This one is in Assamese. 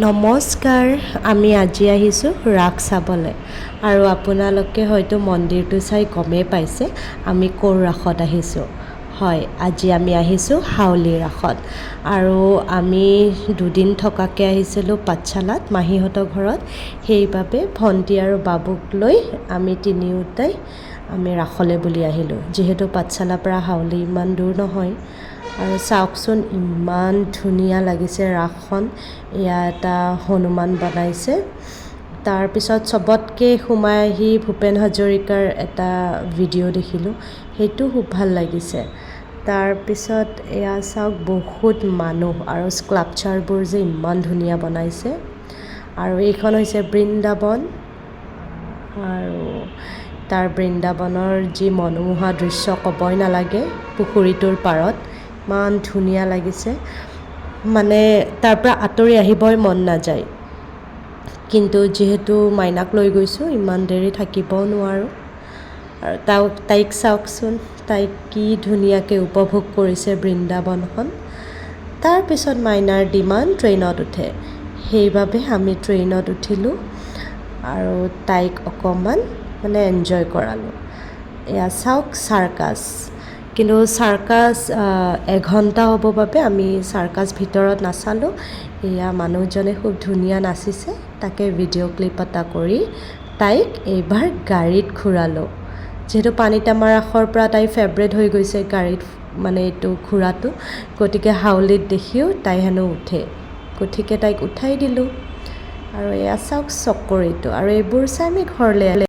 নমস্কাৰ, আমি আজি আহিছোঁ ৰাস চাবলৈ আৰু আপোনালোকে হয়তো মন্দিৰটো চাই গমেই পাইছে আমি ক'ৰ ৰাসত আহিছোঁ। হয়, আজি আমি আহিছোঁ হাউলি ৰাসত আৰু আমি দুদিন থকাকৈ আহিছিলোঁ পাঠশালাত মাহীহঁতৰ ঘৰত। সেইবাবে ভণ্টি আৰু বাবুক লৈ আমি তিনিওটাই ৰাসলৈ বুলি আহিলোঁ। যিহেতু পাঠশালাৰ পৰা হাউলি ইমান দূৰ নহয়। আৰু চাওকচোন ইমান ধুনীয়া লাগিছে ৰাসখন। এয়া এটা হনুমান বনাইছে। তাৰপিছত চবতকৈ সোমাই আহি ভূপেন হাজৰিকাৰ এটা ভিডিঅ' দেখিলোঁ, সেইটো খুব ভাল লাগিছে। তাৰপিছত এয়া চাওক বহুত মানুহ আৰু স্কাল্পচাৰবোৰ যে ইমান ধুনীয়া বনাইছে। আৰু এইখন হৈছে বৃন্দাবন আৰু তাৰ বৃন্দাবনৰ যি মনোমোহা দৃশ্য ক'বই নালাগে। পুখুৰীটোৰ পাৰত ইমান ধুনীয়া লাগিছে, মানে তাৰ পৰা আঁতৰি আহিবই মন নাযায়। কিন্তু যিহেতু মাইনাক লৈ গৈছোঁ, ইমান দেৰি থাকিবও নোৱাৰোঁ। আৰু তাইক চাওকচোন, তাইক কি ধুনীয়াকৈ উপভোগ কৰিছে বৃন্দাবনখন। তাৰপিছত মাইনাৰ ডিমাণ্ড ট্ৰেইনত উঠে, সেইবাবে আমি ট্ৰেইনত উঠিলোঁ আৰু তাইক অকণমান এনজয় কৰালোঁ। এয়া চাওক চাৰ্কাছ, কিন্তু চাৰ্কাছ এঘণ্টা হ'ব বাবে আমি চাৰ্কাছ ভিতৰত নাচালোঁ। এয়া মানুহজনে খুব ধুনীয়া নাচিছে, তাকে ভিডিঅ' ক্লিপ এটা কৰি তাইক এইবাৰ গাড়ীত ঘূৰালোঁ। যিহেতু পানীটেমা ৰাসৰ পৰা তাইৰ ফেভৰেট হৈ গৈছে গাড়ীত এইটো ঘূৰাটো, গতিকে হাউলিত দেখিও তাই হেনো উঠে, গতিকে তাইক উঠাই দিলোঁ। আৰু এয়া চাওক চকৰিটো, আৰু এইবোৰ চাই আমি ঘৰলৈ